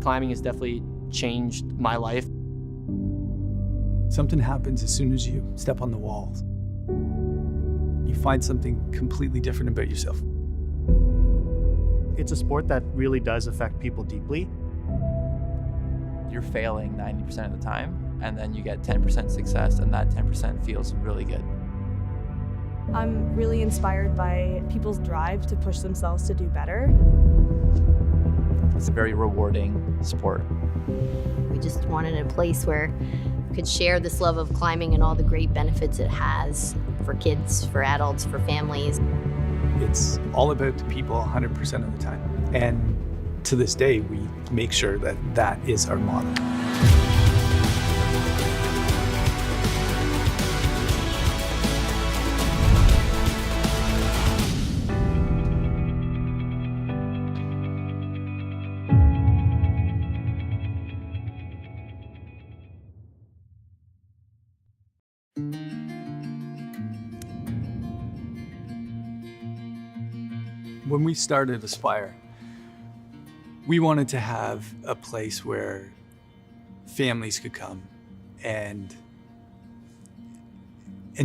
Climbing has definitely changed my life. Something happens as soon as you step on the walls. You find something completely different about yourself. It's a sport that really does affect people deeply. You're failing 90% of the time, and then you get 10% success, and that 10% feels really good. I'm really inspired by people's drive to push themselves to do better. It's a very rewarding sport. We just wanted a place where we could share this love of climbing and all the great benefits it has for kids, for adults, for families. It's all about the people 100% of the time. And to this day, we make sure that that is our motto. When we started Aspire, we wanted to have a place where families could come and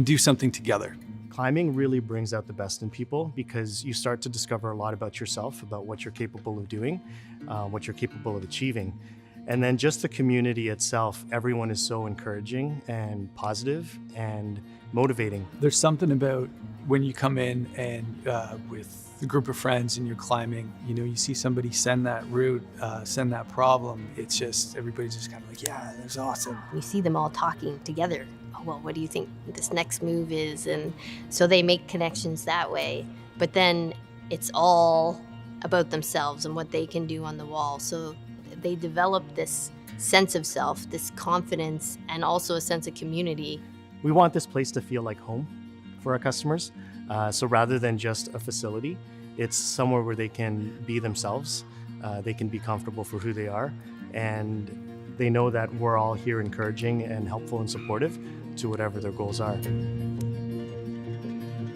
do something together. Climbing really brings out the best in people because you start to discover a lot about yourself, about what you're capable of doing, what you're capable of achieving. And then just the community itself, everyone is so encouraging and positive and motivating. There's something about when you come in and with a group of friends and you're climbing, you know, you see somebody send that route, send that problem. It's just, everybody's just kind of like, yeah, that's awesome. We see them all talking together. Oh, well, what do you think this next move is? And so they make connections that way. But then it's all about themselves and what they can do on the wall. So they develop this sense of self, this confidence, and also a sense of community. We want this place to feel like home for our customers. So rather than just a facility, it's somewhere where they can be themselves, they can be comfortable for who they are, and they know that we're all here encouraging and helpful and supportive to whatever their goals are.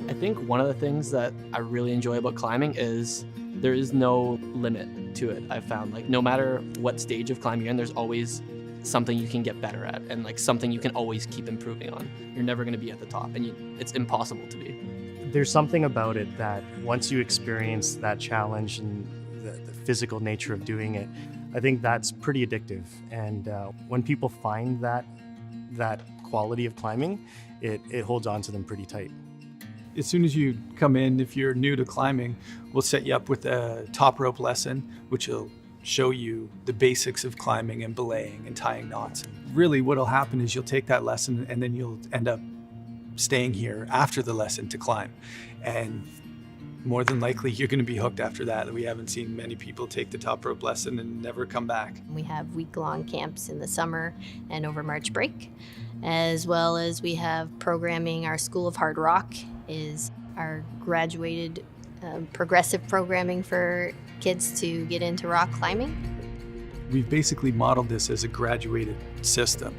I think one of the things that I really enjoy about climbing is there is no limit to it. I've found, like, no matter what stage of climbing you're in, there's always something you can get better at, and like something you can always keep improving on. You're never going to be at the top, and it's impossible to be. There's something about it that once you experience that challenge and the physical nature of doing it, I think that's pretty addictive. And when people find that quality of climbing, it holds on to them pretty tight. As soon as you come in, if you're new to climbing, we'll set you up with a top rope lesson, which will show you the basics of climbing and belaying and tying knots. Really what'll happen is you'll take that lesson and then you'll end up staying here after the lesson to climb. And more than likely, you're gonna be hooked after that. We haven't seen many people take the top rope lesson and never come back. We have week-long camps in the summer and over March break, as well as we have programming. Our School of Hard Rock is our graduated progressive programming for kids to get into rock climbing. We've basically modeled this as a graduated system,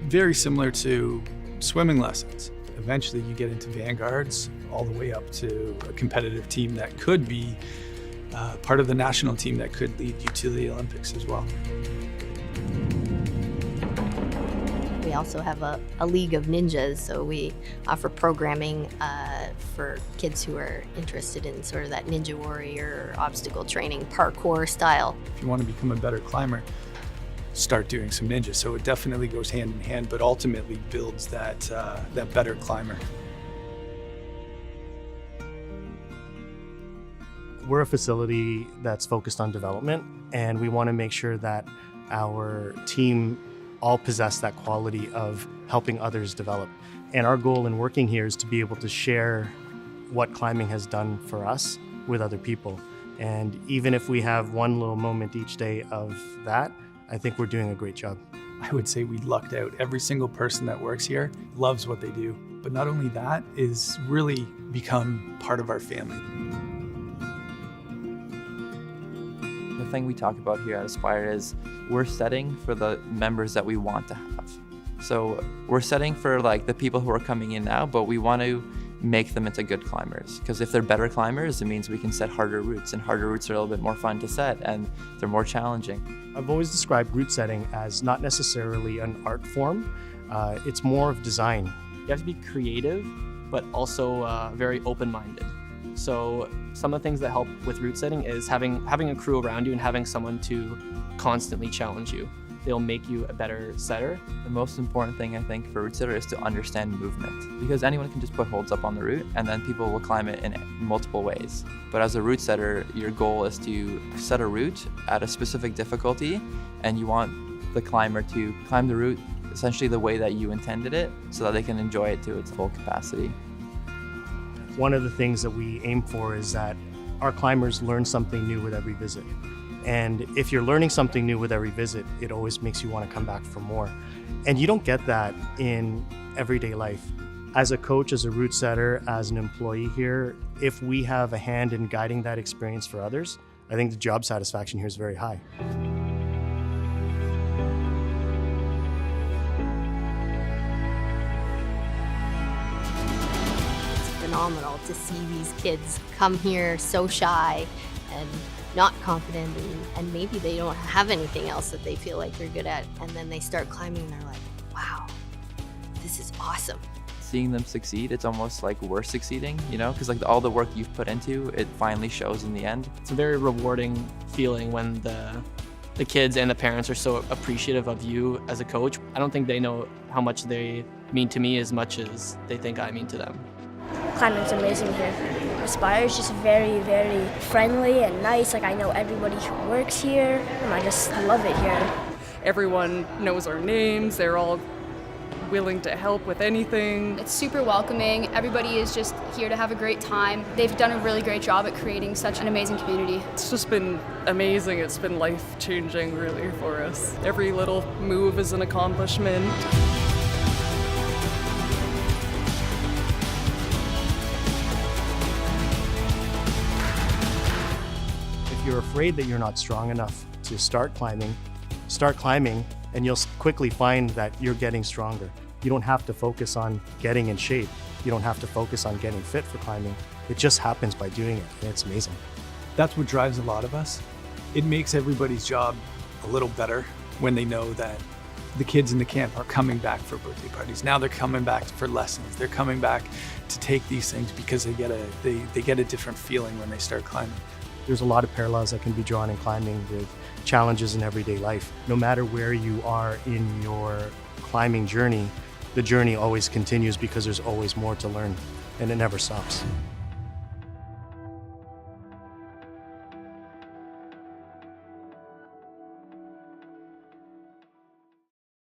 very similar to swimming lessons. Eventually you get into vanguards all the way up to a competitive team that could be part of the national team that could lead you to the Olympics as well. We also have a league of ninjas, so we offer programming for kids who are interested in sort of that ninja warrior, obstacle training, parkour style. If you want to become a better climber, start doing some ninja. So it definitely goes hand in hand, but ultimately builds that better climber. We're a facility that's focused on development, and we want to make sure that our team all possess that quality of helping others develop. And our goal in working here is to be able to share what climbing has done for us with other people. And even if we have one little moment each day of that, I think we're doing a great job. I would say we lucked out. Every single person that works here loves what they do. But not only that, is really become part of our family. The thing we talk about here at Aspire is we're setting for the members that we want to have. So we're setting for like the people who are coming in now, but we want to make them into good climbers. Because if they're better climbers, it means we can set harder routes, and harder routes are a little bit more fun to set, and they're more challenging. I've always described route setting as not necessarily an art form. It's more of design. You have to be creative, but also very open-minded. So some of the things that help with route setting is having a crew around you and having someone to constantly challenge you. They'll make you a better setter. The most important thing, I think, for a route setter is to understand movement, because anyone can just put holds up on the route and then people will climb it in multiple ways. But as a route setter, your goal is to set a route at a specific difficulty, and you want the climber to climb the route essentially the way that you intended it so that they can enjoy it to its full capacity. One of the things that we aim for is that our climbers learn something new with every visit. And if you're learning something new with every visit, it always makes you want to come back for more. And you don't get that in everyday life. As a coach, as a route setter, as an employee here, if we have a hand in guiding that experience for others, I think the job satisfaction here is very high. Phenomenal to see these kids come here so shy and not confident, and maybe they don't have anything else that they feel like they're good at, and then they start climbing and they're like, wow, this is awesome. Seeing them succeed, it's almost like we're succeeding, you know, because like all the work you've put into it finally shows in the end. It's a very rewarding feeling when the kids and the parents are so appreciative of you as a coach. I don't think they know how much they mean to me as much as they think I mean to them. Climbing's amazing here. Aspire is just very, very friendly and nice. Like, I know everybody who works here, and I just love it here. Everyone knows our names. They're all willing to help with anything. It's super welcoming. Everybody is just here to have a great time. They've done a really great job at creating such an amazing community. It's just been amazing. It's been life-changing, really, for us. Every little move is an accomplishment. If you're afraid that you're not strong enough to start climbing and you'll quickly find that you're getting stronger. You don't have to focus on getting in shape. You don't have to focus on getting fit for climbing. It just happens by doing it, and it's amazing. That's what drives a lot of us. It makes everybody's job a little better when they know that the kids in the camp are coming back for birthday parties. Now they're coming back for lessons. They're coming back to take these things because they get a different feeling when they start climbing. There's a lot of parallels that can be drawn in climbing with challenges in everyday life. No matter where you are in your climbing journey, the journey always continues because there's always more to learn, and it never stops.